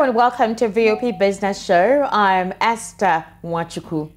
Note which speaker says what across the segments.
Speaker 1: Hello and welcome to VOP Business Show. I'm Esther Mwachuku.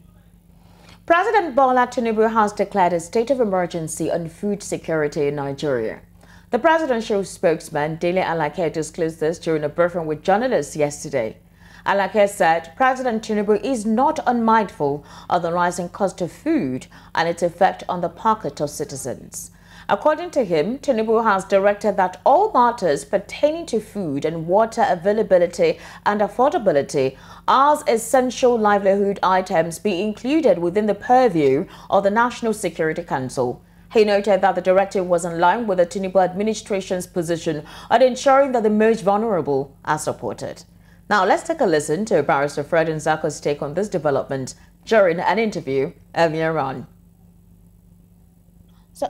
Speaker 1: President Bola Tinubu has declared a state of emergency on food security in Nigeria. The presidential spokesman, Dele Alake, disclosed this during a briefing with journalists yesterday. Alake said President Tinubu is not unmindful of the rising cost of food and its effect on the pocket of citizens. According to him, Tinubu has directed that all matters pertaining to food and water availability and affordability as essential livelihood items be included within the purview of the National Security Council. He noted that the directive was in line with the Tinubu administration's position on ensuring that the most vulnerable are supported. Now, let's take a listen to Barrister Fred Nzako's take on this development during an interview earlier on.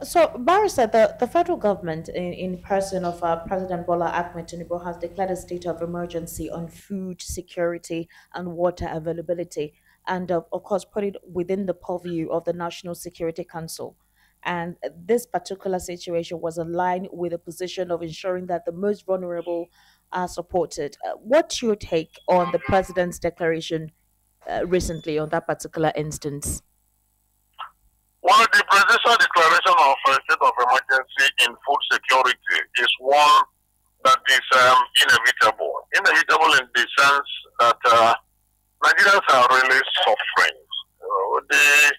Speaker 1: So Barrister, the federal government, in person of President Bola Tinubu, has declared a state of emergency on food security and water availability, and of course put it within the purview of the National Security Council. And this particular situation was aligned with a position of ensuring that the most vulnerable are supported. What's your take on the president's declaration recently on that particular instance?
Speaker 2: Well, the presidential declaration of a state of emergency in food security is one that is inevitable. Inevitable in the sense that Nigerians are really suffering. The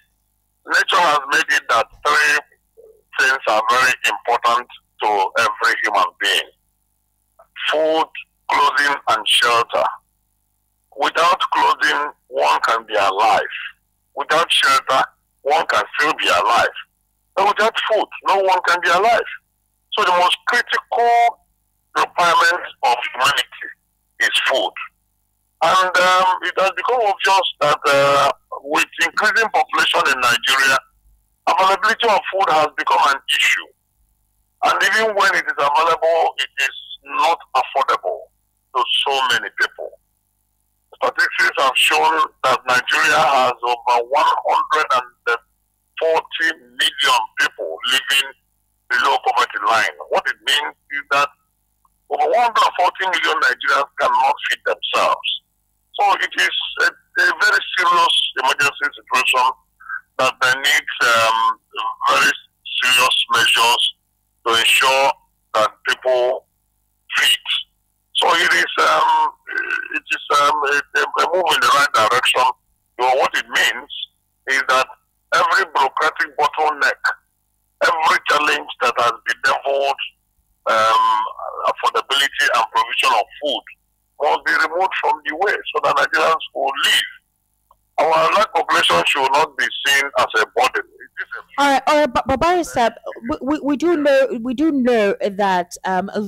Speaker 2: nature has made it that three things are very important to every human being: food, clothing, and shelter. Without clothing, one can be alive. Without shelter, one can still be alive. But without food, no one can be alive. So the most critical requirement of humanity is food. And it has become obvious that with increasing population in Nigeria, availability of food has become an issue. And even when it is available, it is not affordable to so many people. Statistics have shown that Nigeria has over 140 million people living below poverty line. What it means is that over 140 million Nigerians cannot feed themselves. So it is a very serious emergency situation that needs very serious measures to ensure that people feed. So it is a move in the right direction. What it means is that every bureaucratic bottleneck, every challenge that has bedeviled affordability and provision of food must be removed from the way so that Nigerians will live. Our black population should not be seen as a burden.
Speaker 1: All right, but Barrister, we do know that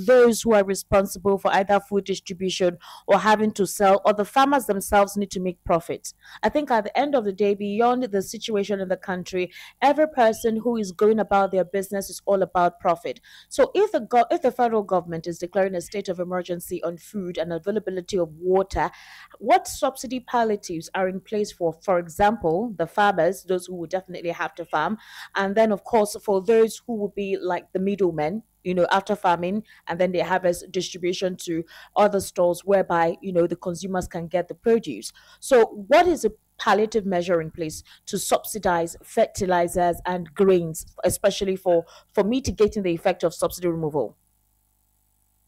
Speaker 1: those who are responsible for either food distribution or having to sell, or the farmers themselves, need to make profits. I think at the end of the day, beyond the situation in the country, every person who is going about their business is all about profit. So if the federal government is declaring a state of emergency on food and availability of water, what subsidy palliatives are in place for example, the farmers, those who would definitely have to farm, and then of course for those who would be like the middlemen, after farming, and then they harvest distribution to other stores whereby the consumers can get the produce. So what is a palliative measure in place to subsidize fertilizers and grains, especially for mitigating the effect of subsidy removal?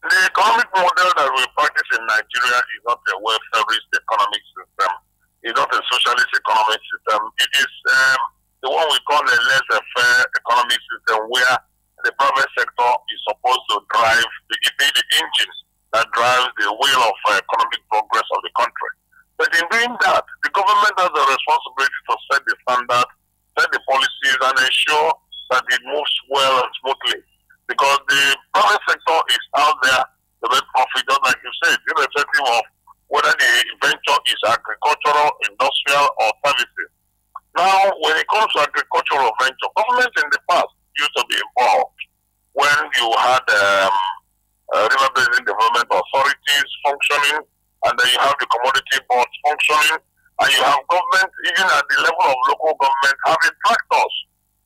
Speaker 2: The economic model that we practice in Nigeria is not a welfare-based economic system. It's not a socialist economic system. It is the one we call a laissez-faire economic system, where the private sector is supposed to drive the engine that drives the wheel of economic progress of the country. But in doing that, the government has a responsibility to set the standard, set the policies, and ensure that it moves well and smoothly. Because the private sector is out there to make profit, just like you said, irrespective of whether the venture is agricultural, industrial, or services. Now, when it comes to agricultural venture, government in the past used to be involved when you had river basin development authorities functioning, and then you have the commodity boards functioning, and you have government, even at the level of local government, having tractors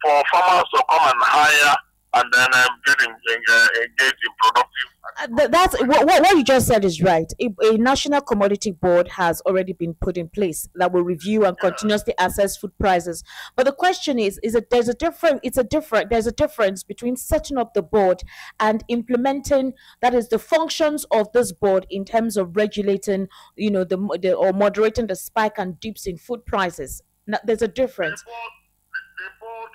Speaker 2: for farmers to come and hire and then get engaged in productive.
Speaker 1: That's what you just said is right. A national commodity board has already been put in place that will review and continuously assess food prices. But the question is that there's a difference between setting up the board and implementing, that is, the functions of this board in terms of regulating, the or moderating the spike and dips in food prices. Now, there's a difference.
Speaker 2: The board,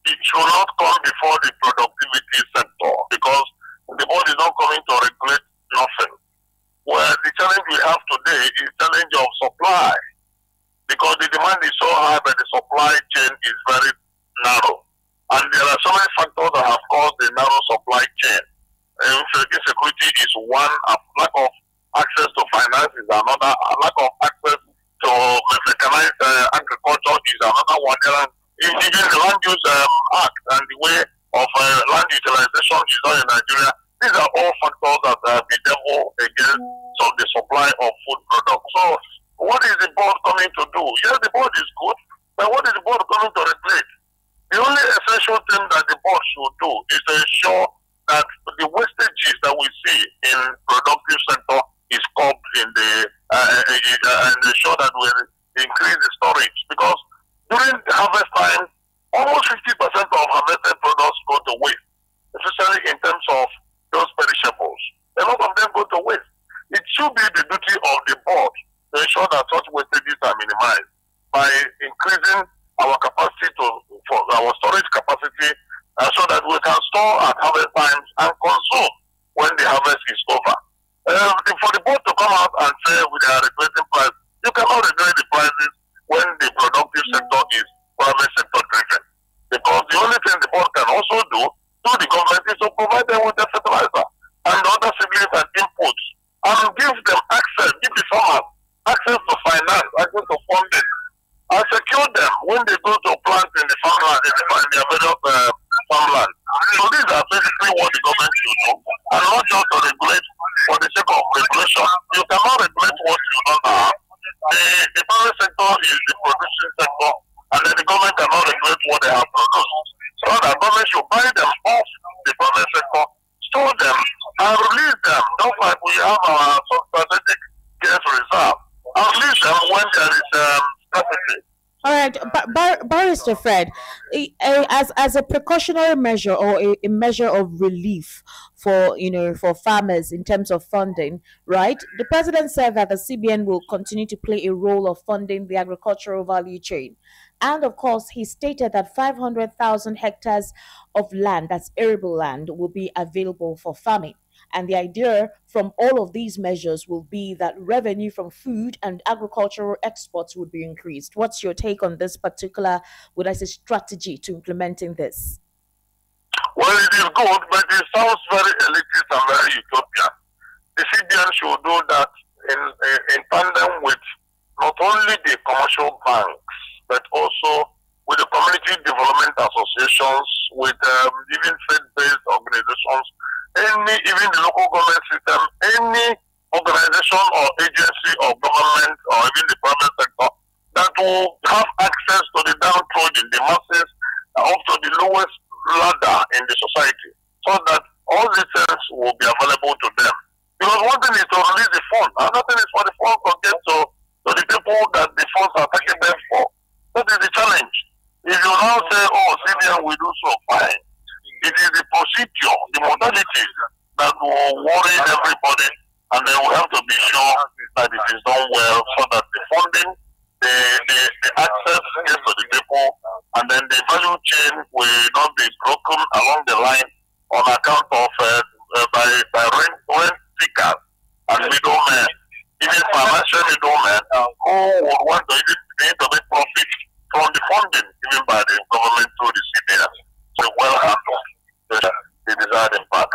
Speaker 2: it should not come before the productivity sector, because the board is not coming to regulate nothing. Well, the challenge we have today is challenge of supply, because the demand is so high but the supply chain is very narrow. And there are so many factors that have caused the narrow supply chain. Insecurity is one, lack of access to finance is another, lack of access to mechanized agriculture is another one. Even the Land Use Act and the way of land utilization is done in Nigeria, these are all factors that bedevil against the supply of food products. So, what is the board coming to do? Yes, the board is good, but what is the board coming to replace? The only essential thing that the board should do is to ensure that the wastages that we see in productive sector is curbed in and ensure that we increase the storage, because during the harvest time, almost 50% of harvested products go to waste, especially in terms of those perishables. A lot of them go to waste. It should be the duty of the board to ensure that such wastages are minimized by increasing our capacity for our storage capacity, so that we can store at harvest times and consume when the harvest is over. For the board to come out and say we are regulating prices, you cannot regulate the prices when the productive sector is private sector driven. Because the only thing the board can also do to the government is to provide them with the fertilizer and other siblings and inputs, and give them access, give the farmers access to finance, access to funding, and secure them when they go to plant in the farmland, in their various farmland. So these are basically what the government should do, and not just to regulate for the sake of regulation. You cannot regulate what you don't have. The private sector is the producing sector, and then the government cannot regulate what they have produced. So the government should buy them off the private sector, store them, and release them, just like we have our strategic gas reserve, and release them when there is scarcity.
Speaker 1: All right, Barrister Fred, as a precautionary measure or a measure of relief for farmers in terms of funding, right? The president said that the CBN will continue to play a role of funding the agricultural value chain. And of course, he stated that 500,000 hectares of land, that's arable land, will be available for farming. And the idea from all of these measures will be that revenue from food and agricultural exports would be increased. What's your take on this particular, would I say, strategy to implementing this?
Speaker 2: Well, it is good, but it sounds very elitist and very utopian. The CBN should do that in tandem with not only the commercial banks, but also with the community development associations, with even faith-based organizations, even the local government system, any organization or agency or government or even the private sector that will have access to the downtrodden, the masses, up to the lowest ladder in the society, so that all these things will be available to them. Because one thing is to release the fund, another thing is for the fund to get to the people that the funds are taking them for. That is the challenge. If you now say, oh, CBN will do so, fine. It is the procedure, the modalities that will worry everybody, and then we have to be sure that it is done well, so that the funding, the access gets to the people, and then the value chain will not be broken along the line on account of by rent seekers and middlemen, even financial middlemen who would want to even to make profit from the funding given by the government through the CBN. So well handled the desired impact.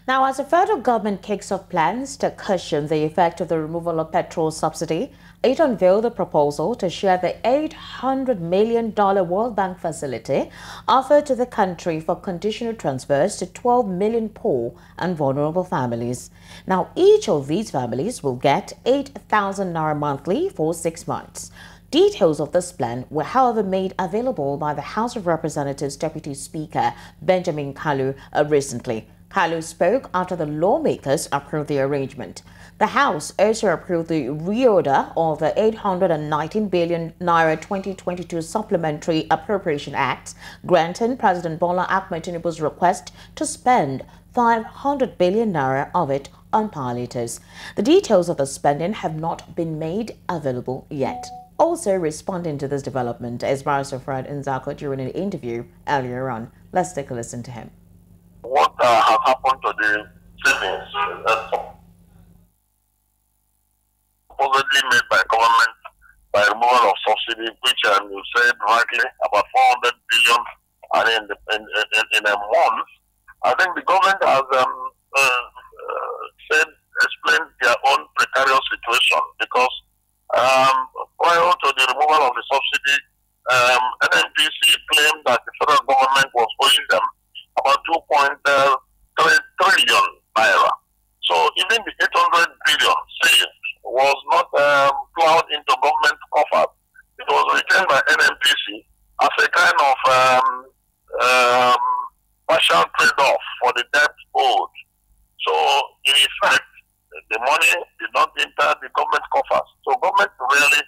Speaker 1: Now, as the federal government kicks off plans to cushion the effect of the removal of petrol subsidy, it unveiled a proposal to share the $800 million World Bank facility offered to the country for conditional transfers to 12 million poor and vulnerable families. Now, each of these families will get 8,000 naira monthly for 6 months. Details of this plan were, however, made available by the House of Representatives Deputy Speaker Benjamin Kalu recently. Kalu spoke after the lawmakers approved the arrangement. The House also approved the reorder of the 819 billion naira 2022 Supplementary Appropriation Act, granting President Bola Tinubu's request to spend 500 billion naira of it on palliatives. The details of the spending have not been made available yet. Also responding to this development is Barrister Fred Nzako during an interview earlier on. Let's take a listen to him.
Speaker 2: What has happened to the savings supposedly made by government by removal of subsidy, which you said rightly about 400 billion, and in a month, I think the government has explained their own precarious situation, because prior to the removal of the subsidy, NNPC claimed that the federal government was owing them about 2.3 trillion naira. So even the 800 billion saved was not plowed into government coffers. It was retained by NNPC as a kind of partial trade-off for the debt owed. So in effect, the money did not enter the government coffers. So government really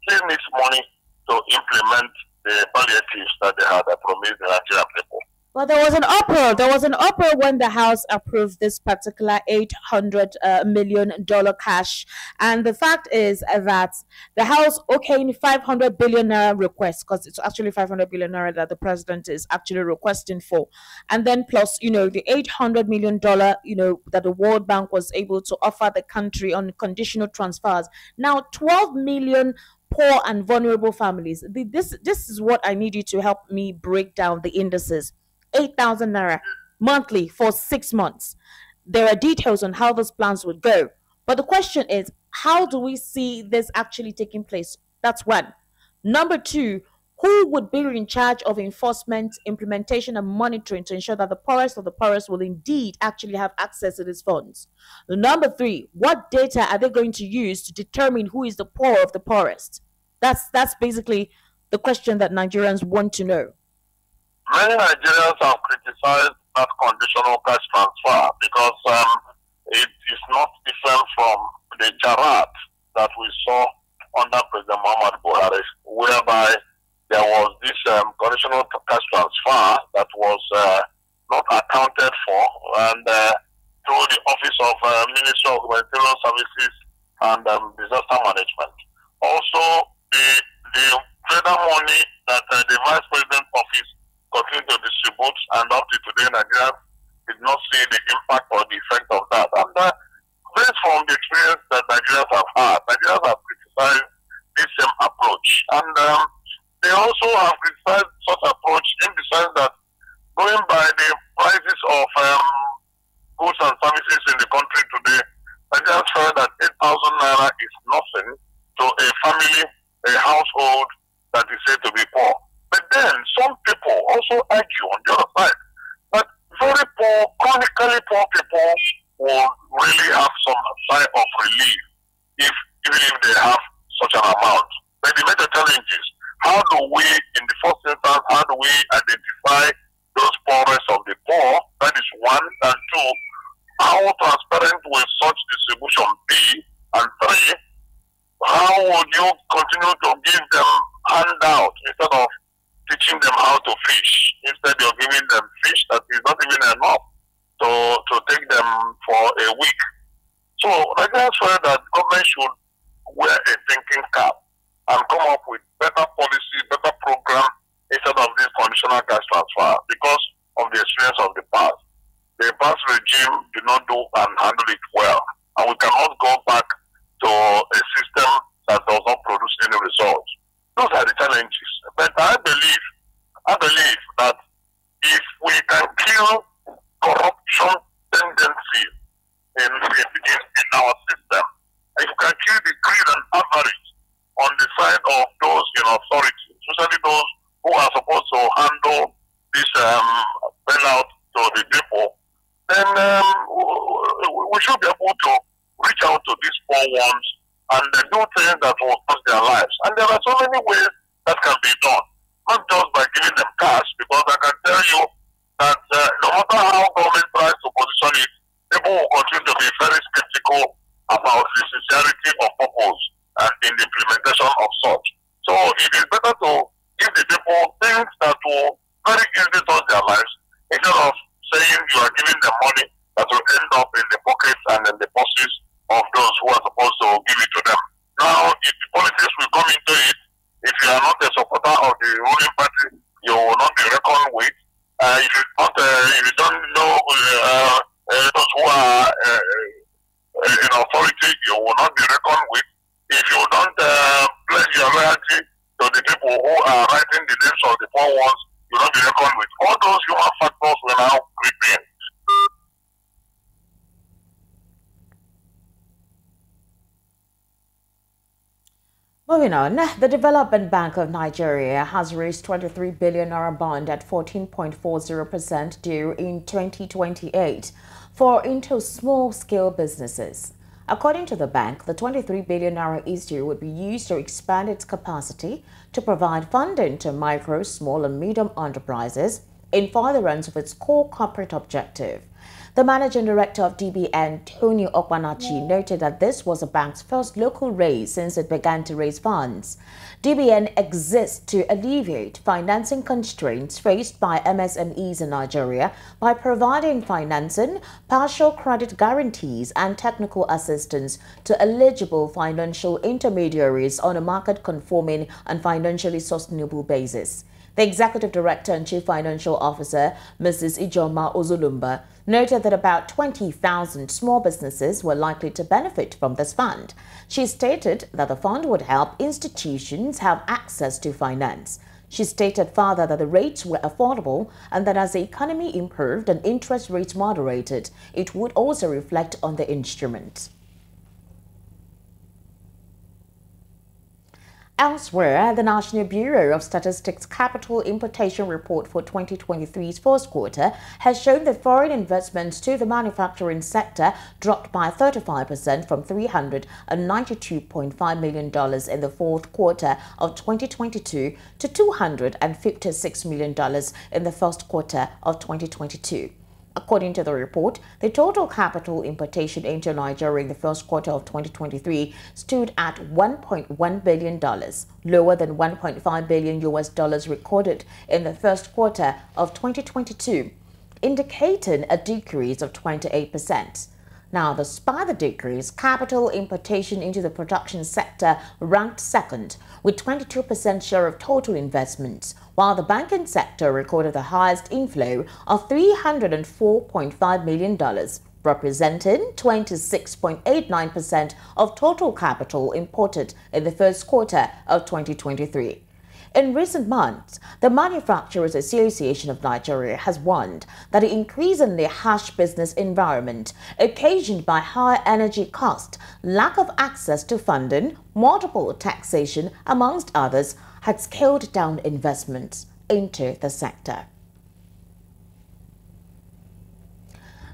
Speaker 2: still needs money to implement the palliatives that they had promised the Nigerian people.
Speaker 1: Well, there was an uproar. There was an uproar when the House approved this particular $800 million cash. And the fact is that the House okaying 500 billion naira request, because it's actually 500 billion naira that the president is actually requesting for. And then plus, the $800 million, that the World Bank was able to offer the country on conditional transfers. Now, 12 million poor and vulnerable families. This is what I need you to help me break down the indices. 8,000 naira monthly for 6 months. There are details on how those plans would go. But the question is, how do we see this actually taking place? That's one. Number two, who would be in charge of enforcement, implementation, and monitoring to ensure that the poorest of the poorest will indeed actually have access to these funds? Number three, what data are they going to use to determine who is the poor of the poorest? That's basically the question that Nigerians want to know.
Speaker 2: Many Nigerians have criticized that conditional cash transfer because it is not different from the charade that we saw under President Muhammad Buhari, whereby there was this conditional cash transfer that was not accounted for, and through the Office of Ministry of Humanitarian Services and Disaster Management. Also, the federal money that the Vice President Office continue to distribute, and up to today, Nigeria did not see the impact or the effect of that. And based from the experience that Nigerians have had, Nigerians have criticized this same approach. And they also have criticized such approach in the sense that going by the prices of goods and services in the country today, Nigerians felt that 8,000 naira is nothing to a family, a household that is said to be poor. But then some people also argue on the other side that very poor, chronically poor people will really have some sign of relief even if they have such an amount. But the major challenge is, how do we, in the first instance, how do we identify those poorest of the poor? That is one. And two, how transparent will such distribution be? And three, how would you continue to give them handout instead of teaching them how to fish? Instead you're giving them fish that is not even enough to take them for a week. So I just feel that government should wear a thinking cap and come up with better policy, better program instead of this conditional cash transfer, because of the experience of the past. The past regime did not do and handle it well, and we cannot go back to a system that does not produce any results. Those are the challenges. But I believe that if we can kill corruption tendency in our system, if we can kill the greed and avarice on the side of those in authority, especially those who are supposed to handle this bailout to the people, then we should be able to reach out to these poor ones and do things that will touch their lives. And there are so many ways that can be done, not just by giving them cash, because I can tell you that no matter how government tries to position it, people will continue to be very skeptical about the sincerity of purpose and in the implementation of such. So it is better to give the people things that will very easily touch their lives, instead of saying you are giving them money that will end up in the pockets and in the purses of those who are supposed to give it to them. Now, if the politics will come into it, if you are not a supporter of the ruling party, you will not be reckoned with. If you don't know those who are in authority, you will not be reckoned with. If you don't pledge your loyalty to the people who are writing the names of the poor ones, you will not be reckoned with. All those human factors will now creep in.
Speaker 1: Moving on, the Development Bank of Nigeria has raised 23 billion naira bond at 14.40% due in 2028 for into small-scale businesses. According to the bank, the 23 billion naira issue would be used to expand its capacity to provide funding to micro, small and medium enterprises in furtherance of its core corporate objective. The managing director of DBN, Tony Okwanachi, noted that this was the bank's first local raise since it began to raise funds. DBN exists to alleviate financing constraints faced by MSMEs in Nigeria by providing financing, partial credit guarantees and technical assistance to eligible financial intermediaries on a market-conforming and financially sustainable basis. The Executive Director and Chief Financial Officer, Mrs. Ijoma Ozulumba, noted that about 20,000 small businesses were likely to benefit from this fund. She stated that the fund would help institutions have access to finance. She stated further that the rates were affordable and that as the economy improved and interest rates moderated, it would also reflect on the instrument. Elsewhere, the National Bureau of Statistics Capital Importation Report for 2023's first quarter has shown that foreign investments to the manufacturing sector dropped by 35% from $392.5 million in the fourth quarter of 2022 to $256 million in the first quarter of 2022. According to the report, the total capital importation into Nigeria in the first quarter of 2023 stood at $1.1 billion, lower than $1.5 billion recorded in the first quarter of 2022, indicating a decrease of 28%. Now, despite the decrease, capital importation into the production sector ranked second, with 22% share of total investments, while the banking sector recorded the highest inflow of $304.5 million, representing 26.89% of total capital imported in the first quarter of 2023. In recent months, the Manufacturers Association of Nigeria has warned that the increasingly harsh business environment occasioned by high energy costs, lack of access to funding, multiple taxation, amongst others, had scaled down investments into the sector.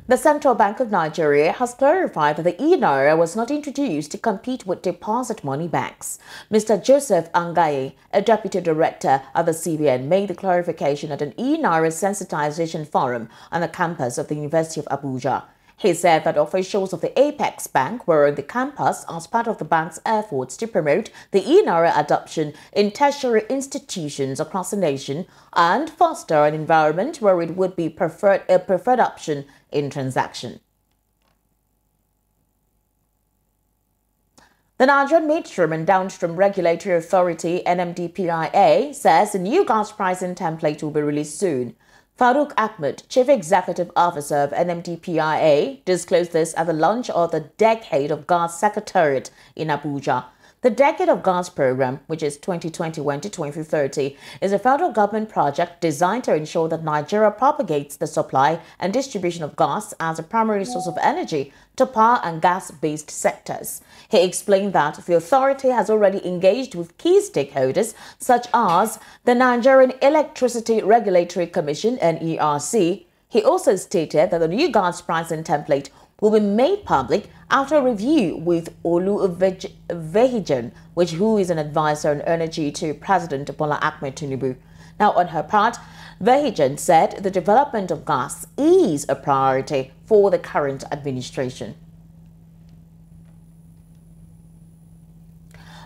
Speaker 1: The Central Bank of Nigeria has clarified that the e-naira was not introduced to compete with deposit money banks. Mr. Joseph Angaye, a deputy director at the CBN, made the clarification at an e-naira sensitization forum on the campus of the University of Abuja. He said that officials of the Apex Bank were on the campus as part of the bank's efforts to promote the e-naira adoption in tertiary institutions across the nation and foster an environment where it would be a preferred option in transaction. The Nigerian Midstream and Downstream Regulatory Authority, NMDPIA, says the new gas pricing template will be released soon. Farouk Ahmed, Chief Executive Officer of NMDPIA, disclosed this at the launch of the Decade of Gas Secretariat in Abuja. The Decade of Gas program, which is 2021 to 2030, is a federal government project designed to ensure that Nigeria propagates the supply and distribution of gas as a primary source of energy to power and gas-based sectors. He explained that the authority has already engaged with key stakeholders such as the Nigerian Electricity Regulatory Commission, NERC. He also stated that the new gas pricing template will be made public after a review with Vehijan, who is an advisor on energy to President Bola Tinubu. Now, on her part, Vehijan said the development of gas is a priority for the current administration.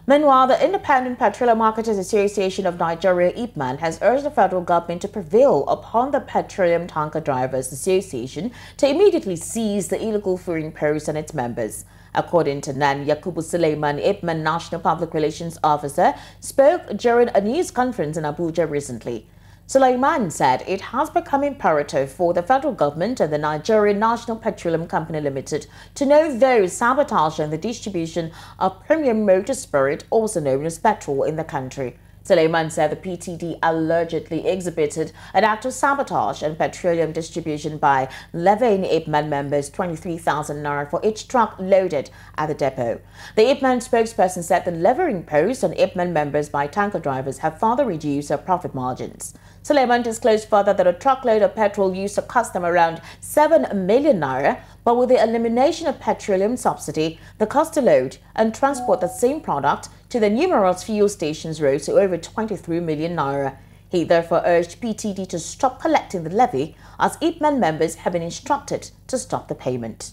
Speaker 1: Meanwhile, the Independent Petroleum Marketers Association of Nigeria, IPMAN, has urged the federal government to prevail upon the Petroleum Tanker Drivers Association to immediately seize the illegal fueling posts and its members. According to Nan Yakubu Suleiman, IPMAN National Public Relations Officer, spoke during a news conference in Abuja recently. Suleiman said it has become imperative for the federal government and the Nigerian National Petroleum Company Limited to know those sabotaging the distribution of premium motor spirit, also known as petrol, in the country. Suleiman said the PTD allegedly exhibited an act of sabotage and petroleum distribution by levying IPMAN members 23,000 naira for each truck loaded at the depot. The IPMAN spokesperson said the levying posts on IPMAN members by tanker drivers have further reduced their profit margins. Suleiman disclosed further that a truckload of petrol used to cost them around 7 million naira, but with the elimination of petroleum subsidy, the cost to load and transport the same product to the numerous fuel stations rose to over 23 million naira. He therefore urged PTD to stop collecting the levy, as IPMAN members have been instructed to stop the payment.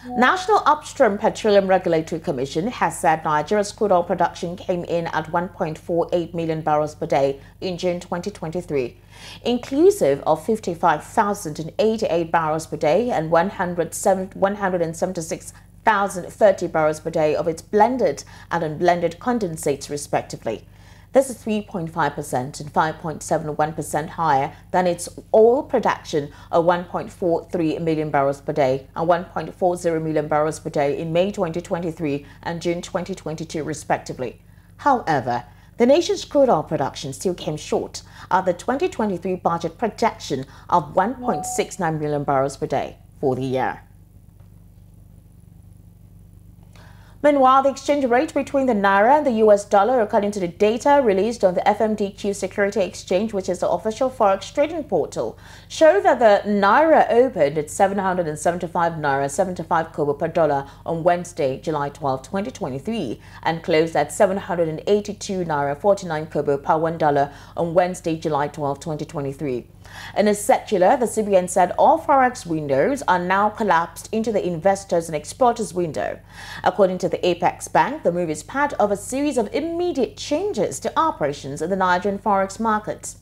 Speaker 1: National Upstream Petroleum Regulatory Commission has said Nigeria's crude oil production came in at 1.48 million barrels per day in June 2023, inclusive of 55,088 barrels per day and 176,030 barrels per day of its blended and unblended condensates, respectively. This is 3.5% and 5.71% higher than its oil production of 1.43 million barrels per day and 1.40 million barrels per day in May 2023 and June 2022, respectively. However, the nation's crude oil production still came short of the 2023 budget projection of 1.69 million barrels per day for the year. Meanwhile, the exchange rate between the Naira and the US dollar, according to the data released on the FMDQ Security Exchange, which is the official forex trading portal, showed that the Naira opened at 775 Naira 75 kobo per dollar on Wednesday, July 12, 2023, and closed at 782 Naira 49 kobo per $1 on Wednesday, July 12, 2023. In a circular, the CBN said all forex windows are now collapsed into the investors and exporters window. According to the Apex Bank, the move is part of a series of immediate changes to operations in the Nigerian forex markets.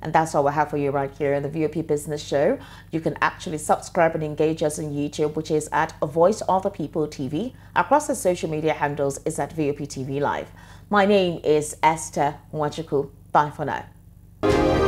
Speaker 1: And that's all we have for you right here in the VOP Business Show. You can actually subscribe and engage us on YouTube, which is at Voice of the People TV. Across the social media handles is at VOP TV Live. My name is Esther Nwachukwu. Bye for now.